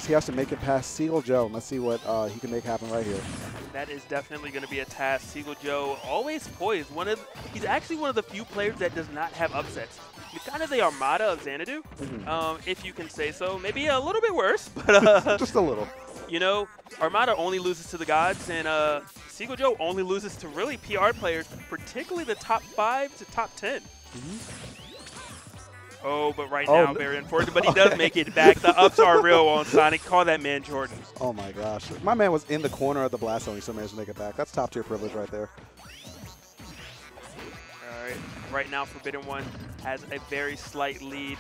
focus. He has to make it past Seagull Joe. Let's see what he can make happen right here. That is definitely going to be a task. Seagull Joe always poised. He's actually one of the few players that does not have upsets. He's kind of the Armada of Xanadu, if you can say so. Maybe a little bit worse, but just a little. You know, Armada only loses to the gods, and Seagull Joe only loses to really PR players, particularly the top 5 to top 10. Oh, but right now, very unfortunate. But he does make it back. The ups are real on Sonic. Call that man Jordan. Oh, my gosh. My man was in the corner of the blast zone. He still managed to make it back. That's top-tier privilege right there. All right. Right now, Forbidden One has a very slight lead.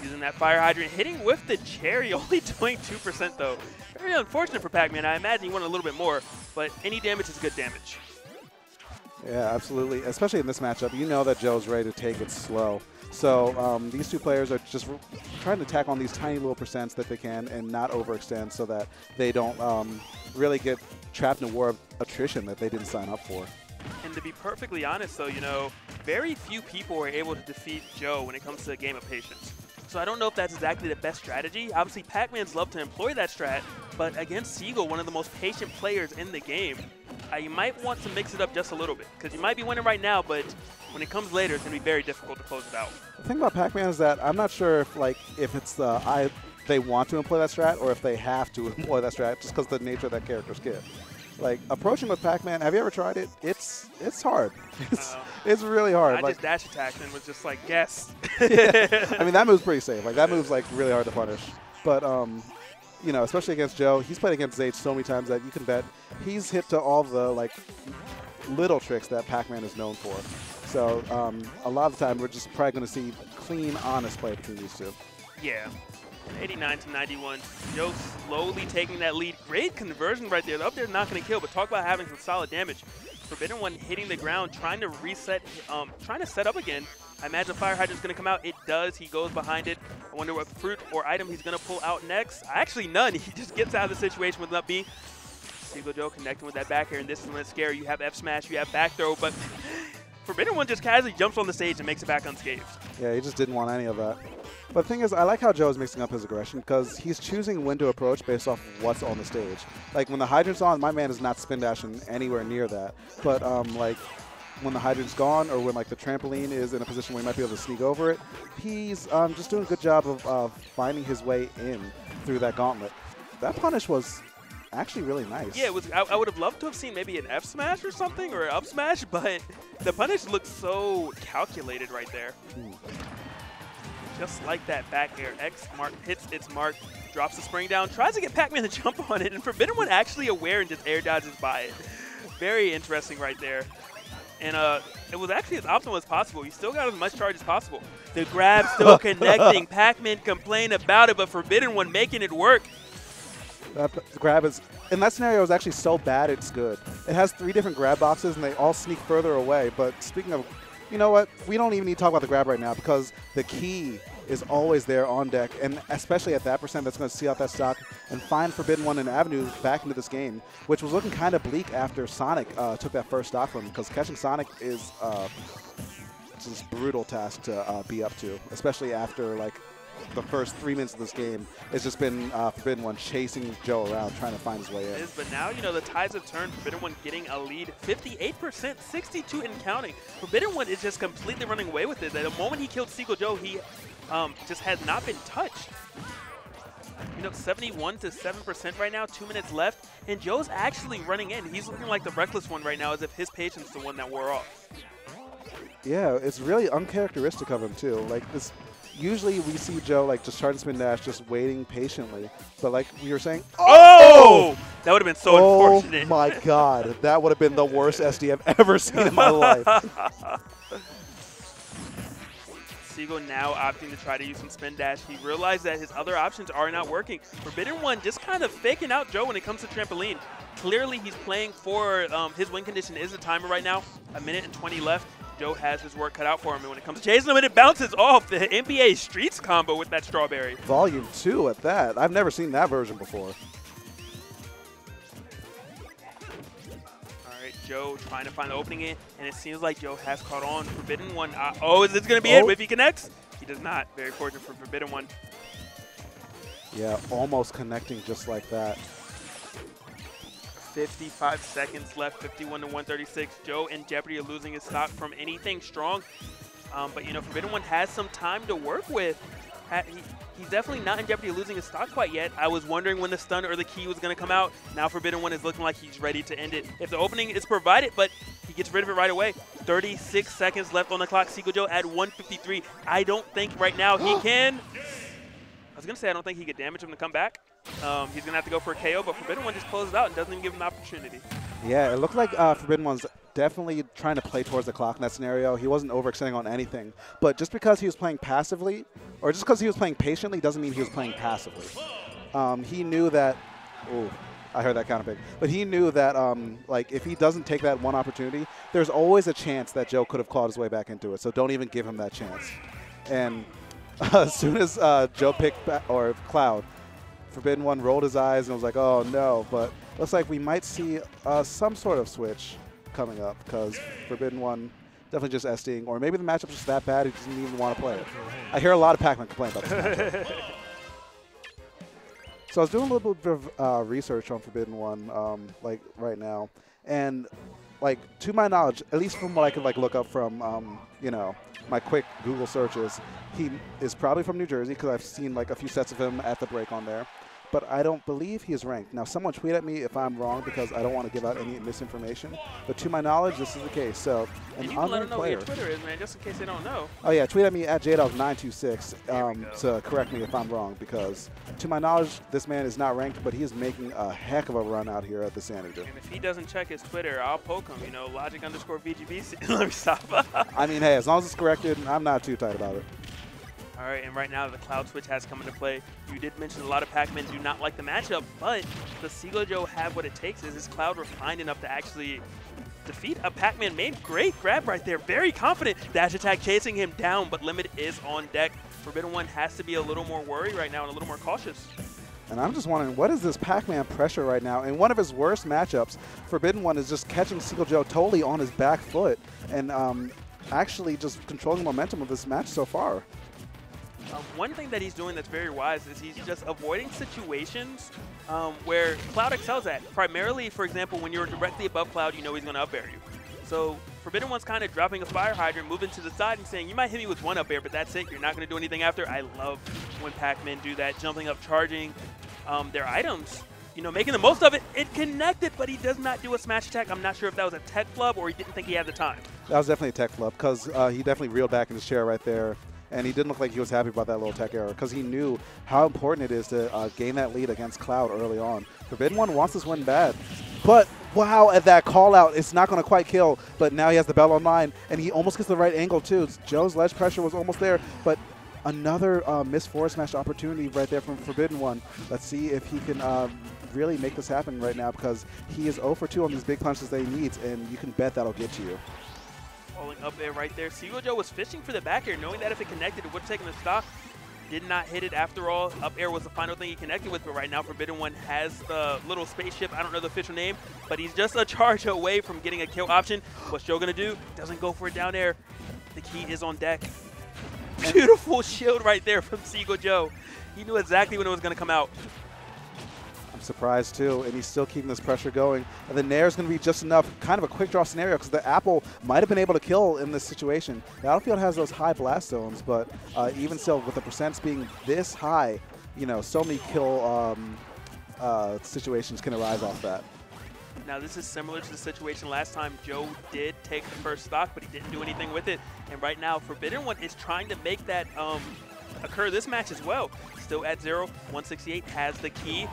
Using that fire hydrant, hitting with the cherry, only doing 2% though. Very unfortunate for Pacman. I imagine he wanted a little bit more, but any damage is good damage. Yeah, absolutely. Especially in this matchup, you know that Joe's ready to take it slow. So these two players are just trying to tack on these tiny little percents that they can and not overextend so that they don't really get trapped in a war of attrition that they didn't sign up for. And to be perfectly honest though, you know, very few people were able to defeat Joe when it comes to a game of patience. So I don't know if that's exactly the best strategy. Obviously, Pacman's love to employ that strat, but against Seagull, one of the most patient players in the game, you might want to mix it up just a little bit, because you might be winning right now, but when it comes later, it's going to be very difficult to close it out. The thing about Pacman is that I'm not sure if it's they want to employ that strat or if they have to employ that strat just because of the nature of that character's kit. Like, approaching with Pacman, have you ever tried it? It's hard. It's really hard. I just dash attacked and was just like, yes. I mean, that move's pretty safe. Like, that move's, like, really hard to punish. But, you know, especially against Joe, he's played against Zage so many times that you can bet he's hit to all the, like, little tricks that Pacman is known for. So, a lot of the time, we're just probably going to see clean, honest play between these two. Yeah. 89 to 91. Joe slowly taking that lead. Great conversion right there. The up there is not going to kill, but talk about having some solid damage. Forbidden One hitting the ground, trying to reset, trying to set up again. I imagine Fire Hydrant's going to come out. It does. He goes behind it. I wonder what fruit or item he's going to pull out next. Actually, none. He just gets out of the situation with an up B. Seagull Joe connecting with that back air, and this is when it's scary. You have F smash, you have back throw, but Forbidden One just casually jumps on the stage and makes it back unscathed. Yeah, he just didn't want any of that. But the thing is, I like how Joe's mixing up his aggression because he's choosing when to approach based off what's on the stage. Like, when the hydrant's on, my man is not spin dashing anywhere near that. But, like, when the hydrant's gone or when, like, the trampoline is in a position where he might be able to sneak over it, he's just doing a good job of finding his way in through that gauntlet. That punish was actually really nice. Yeah, it was. I would have loved to have seen maybe an F smash or something or an up smash, but the punish looked so calculated right there. Just like that back air, X mark hits its mark, drops the spring down, tries to get Pacman to jump on it, and Forbidden One actually aware and just air dodges by it. Very interesting right there. And it was actually as optimal as possible. You still got as much charge as possible. The grab still connecting. Pacman complained about it, but Forbidden One making it work. That grab is, in that scenario, is actually so bad it's good. It has 3 different grab boxes, and they all sneak further away. But speaking of, you know what? We don't even need to talk about the grab right now because the key is always there on deck, and especially at that percent, that's going to see out that stock and find Forbidden One and Avenue back into this game, which was looking kind of bleak after Sonic took that first stock from him, because catching Sonic is just a brutal task to be up to, especially after, like, the first 3 minutes of this game. It's just been Forbidden One chasing Joe around, trying to find his way in. It is, but now, you know, the tides have turned. Forbidden One getting a lead, 58%, 62 and counting. Forbidden One is just completely running away with it. The moment he killed Seagull Joe, he just has not been touched. You know, 71 to 7% right now, 2 minutes left, and Joe's actually running in. He's looking like the reckless one right now, as if his patience is the one that wore off. Yeah, it's really uncharacteristic of him too. Like this. Usually we see Joe like just trying to spin dash, just waiting patiently. But like we were saying, oh! That would have been so unfortunate. Oh my God, that would have been the worst SD I've ever seen in my life. Seagull now opting to try to use some spin dash. He realized that his other options are not working. Forbidden One just kind of faking out Joe when it comes to trampoline. Clearly he's playing for his win condition is the timer right now. 1 minute and 20 left. Joe has his work cut out for him, and when it comes to chasing him, and it bounces off the NBA Streets combo with that strawberry. Volume 2 at that. I've never seen that version before. All right, Joe trying to find the opening in, and it seems like Joe has caught on. Forbidden One. Oh, is this going to be it if he connects? He does not. Very fortunate for Forbidden One. Yeah, almost connecting just like that. 55 seconds left, 51 to 136. Joe in jeopardy of losing his stock from anything strong. But, you know, Forbidden One has some time to work with. He's definitely not in jeopardy of losing his stock quite yet. I was wondering when the stun or the key was going to come out. Now Forbidden One is looking like he's ready to end it. If the opening is provided, but he gets rid of it right away. 36 seconds left on the clock. Seagull Joe at 153. I don't think right now he can. I was going to say I don't think he could damage him to come back. He's going to have to go for a KO, but Forbidden One just closes out and doesn't even give him an opportunity. Yeah, it looked like Forbidden One's definitely trying to play towards the clock in that scenario. He wasn't overextending on anything. But just because he was playing passively, or just because he was playing patiently, doesn't mean he was playing passively. He knew that, oh, I heard that kind of big. But he knew that, like, if he doesn't take that one opportunity, there's always a chance that Joe could have clawed his way back into it. So don't even give him that chance. And as soon as Joe picked or Cloud, Forbidden One rolled his eyes and was like, oh no. But looks like we might see some sort of switch coming up because Forbidden One definitely just SDing, or maybe the matchup's just that bad he doesn't even want to play it. I hear a lot of Pacman complain about this matchup. So I was doing a little bit of research on Forbidden One, like right now, and like to my knowledge, at least from what I could like look up from, you know, my quick Google searches, he is probably from New Jersey because I've seen like a few sets of him at the break on there. But I don't believe he is ranked. Now, someone tweet at me if I'm wrong because I don't want to give out any misinformation. But to my knowledge, this is the case. So, an you can unranked let them know player. what your Twitter is, man, just in case they don't know. Oh yeah, tweet at me at JDog926 to correct me if I'm wrong. Because to my knowledge, this man is not ranked, but he is making a heck of a run out here at the Xanadu. And if he doesn't check his Twitter, I'll poke him. You know, logic_VGB. Let me stop. I mean, hey, as long as it's corrected, I'm not too tight about it. All right, and right now the Cloud Switch has come into play. You did mention a lot of Pacman do not like the matchup, but does Seagull Joe have what it takes? Is his Cloud refined enough to actually defeat a Pacman main? Great grab right there, very confident. Dash attack chasing him down, but Limit is on deck. Forbidden One has to be a little more worried right now and a little more cautious. And I'm just wondering, what is this Pacman pressure right now? In one of his worst matchups, Forbidden One is just catching Seagull Joe totally on his back foot and actually just controlling the momentum of this match so far. One thing that he's doing that's very wise is he's just avoiding situations where Cloud excels at. Primarily, for example, when you're directly above Cloud, you know he's going to up air you. So Forbidden One's kind of dropping a Fire Hydrant, moving to the side and saying, you might hit me with one up air, but that's it. You're not going to do anything after. I love when Pacman do that, jumping up, charging their items. You know, making the most of it. It connected, but he does not do a smash attack. I'm not sure if that was a tech flub or he didn't think he had the time. That was definitely a tech flub because he definitely reeled back in his chair right there. And he didn't look like he was happy about that little tech error because he knew how important it is to gain that lead against Cloud early on. Forbidden One wants this win bad. But, wow, at that call out, it's not going to quite kill. But now he has the bell online, and he almost gets the right angle, too. Joe's ledge pressure was almost there. But another missed forward smash opportunity right there from Forbidden One. Let's see if he can really make this happen right now because he is 0 for 2 on these big punches that he needs, and you can bet that'll get to you. Falling up there right there. Seagull Joe was fishing for the back air, knowing that if it connected, it would have taken the stock. Did not hit it after all. Up air was the final thing he connected with, but right now Forbidden One has the little spaceship. I don't know the official name, but he's just a charge away from getting a kill option. What's Joe going to do? Doesn't go for it down air. The key is on deck. Beautiful shield right there from Seagull Joe. He knew exactly when it was going to come out. Surprised too, and he's still keeping this pressure going. And the Nair is going to be just enough, kind of a quick draw scenario, because the Apple might have been able to kill in this situation. Battlefield has those high blast zones, but even still, with the percents being this high, you know, so many kill situations can arise off that. Now this is similar to the situation last time. Joe did take the first stock, but he didn't do anything with it. And right now, Forbidden One is trying to make that occur this match as well. Still at 0, 168 has the key.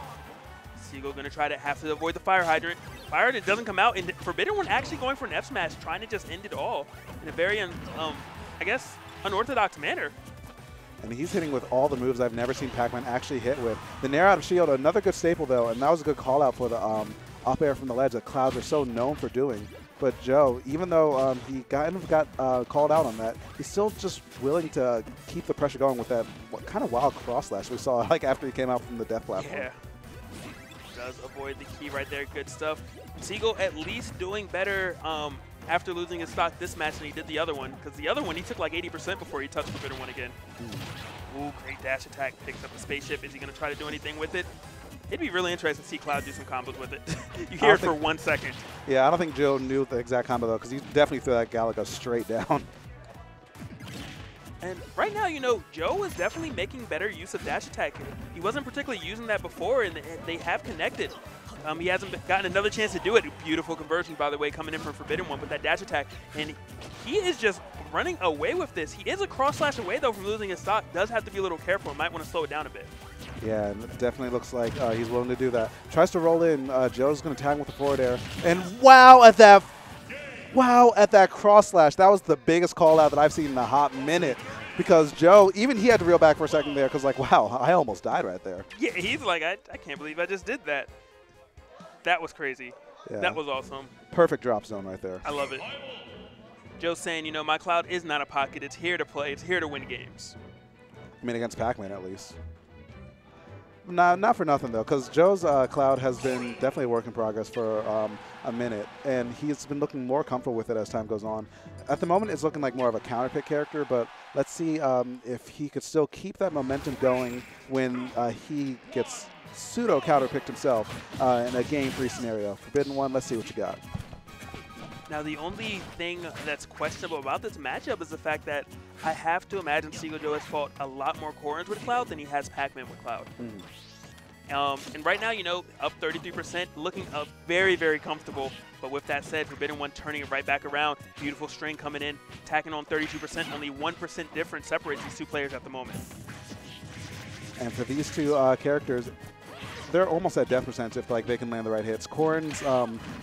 Seagull going to have to avoid the Fire Hydrant. Fire Hydrant doesn't come out, and Forbidden One actually going for an F smash, trying to just end it all in a very, I guess, unorthodox manner. And he's hitting with all the moves I've never seen Pacman actually hit with. The Nair out of shield, another good staple though, and that was a good call out for the up air from the ledge that Clouds are so known for doing. But Joe, even though he kind of got called out on that, he's still just willing to keep the pressure going with that kind of wild cross slash we saw like after he came out from the death platform. Yeah. Does avoid the key right there. Good stuff. Seagull at least doing better after losing his stock this match than he did the other one, because the other one he took like 80% before he touched Forbidden One again. Ooh, great dash attack. Picks up the spaceship. Is he going to try to do anything with it? It'd be really interesting to see Cloud do some combos with it. You hear it for 1 second. Yeah, I don't think Joe knew the exact combo, though, because he definitely threw that Galaga straight down. And right now, you know, Joe is definitely making better use of dash attack. He wasn't particularly using that before, and they have connected. He hasn't gotten another chance to do it. Beautiful conversion, by the way, coming in from Forbidden One with that dash attack. And he is just running away with this. He is a cross slash away, though, from losing his stock. Does have to be a little careful. Might want to slow it down a bit. Yeah, and it definitely looks like he's willing to do that. Tries to roll in. Joe's going to tag him with the forward air. And wow at that cross slash. That was the biggest call out that I've seen in a hot minute. Because Joe, even he had to reel back for a second there because, like, wow, I almost died right there. Yeah, he's like, I can't believe I just did that. That was crazy. Yeah. That was awesome. Perfect drop zone right there. I love it. Joe's saying, you know, my Cloud is not a pocket. It's here to play. It's here to win games. I mean, against Pacman at least. Not for nothing, though, because Joe's Cloud has been definitely a work in progress for a minute, and he's been looking more comfortable with it as time goes on. At the moment, it's looking like more of a counter pick character, but let's see if he could still keep that momentum going when he gets pseudo counter picked himself in a game 3 scenario. Forbidden One, let's see what you got. Now, the only thing that's questionable about this matchup is the fact that I have to imagine Seagull Joe has fought a lot more Corrins with Cloud than he has Pacman with Cloud. And right now, you know, up 33%, looking very, very comfortable. But with that said, Forbidden One turning it right back around. Beautiful string coming in, attacking on 32%. Only 1% difference separates these two players at the moment. And for these two characters, they're almost at death percentage if like they can land the right hits. Corrin's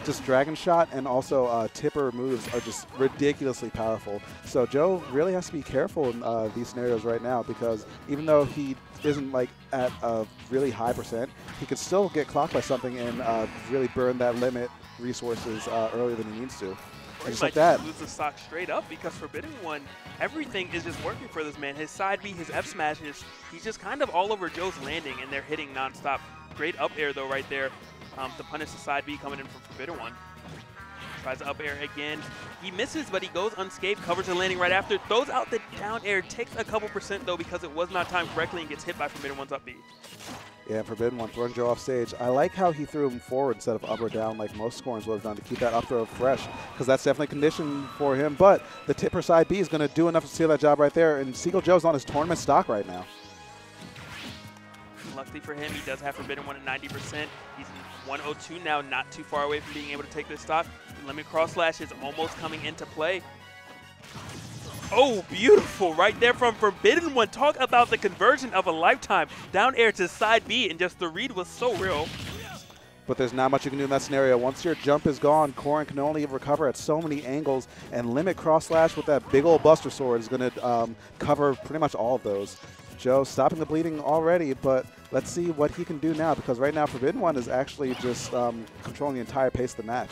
just Dragon Shot and also Tipper moves are just ridiculously powerful. So Joe really has to be careful in these scenarios right now because even though he isn't like at a really high percent, he could still get clocked by something and really burn that limit resources earlier than he needs to. Just like that. Lose the stock straight up because Forbidden One, everything is just working for this man. His side B, his F smashes, he's just kind of all over Joe's landing, and they're hitting nonstop. Great up air though right there to punish the side B coming in from Forbidden One. Tries to up air again. He misses, but he goes unscathed, covers the landing right after, throws out the down air, takes a couple percent though because it was not timed correctly and gets hit by Forbidden One's up B. Yeah, Forbidden One throwing Joe off stage. I like how he threw him forward instead of up or down like most scorers would have done to keep that up throw fresh because that's definitely conditioned for him. But the tipper side B is going to do enough to steal that job right there. And Seagull Joe's on his tournament stock right now. Luckily for him, he does have Forbidden One at 90%. He's 102 now, not too far away from being able to take this stock. Limit cross slash is almost coming into play. Oh, beautiful right there from Forbidden One. Talk about the conversion of a lifetime. Down air to side B, and just the read was so real. But there's not much you can do in that scenario. Once your jump is gone, Corrin can only recover at so many angles, and limit cross slash with that big old Buster Sword is going to cover pretty much all of those. Joe stopping the bleeding already, but let's see what he can do now, because right now Forbidden One is actually just controlling the entire pace of the match.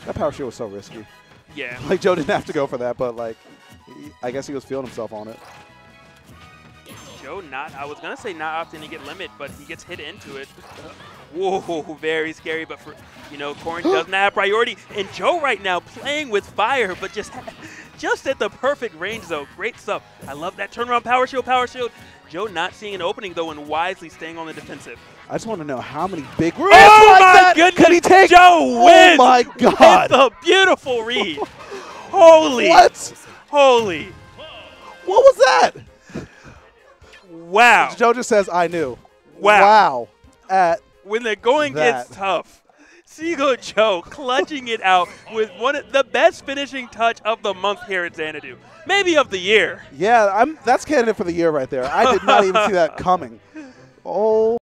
That power shield was so risky. Yeah. Like, Joe didn't have to go for that, but, like, I guess he was feeling himself on it. Joe I was going to say not opting to get limit, but he gets hit into it. Whoa, very scary, but for, you know, Corrin doesn't have priority. And Joe right now playing with fire, but just at the perfect range, though. Great stuff. I love that turnaround power shield, power shield. Joe not seeing an opening, though, and wisely staying on the defensive. I just want to know how many big roots my goodness, can he take? Joe wins! Oh, my God. It's a beautiful read. Holy. What? Holy. What was that? Wow. Joe just says, I knew. Wow. When the going gets tough, Seagull Joe clutching it out with one of the best finishing touch of the month here at Xanadu. Maybe of the year. Yeah, that's candidate for the year right there. I did not even see that coming. Oh.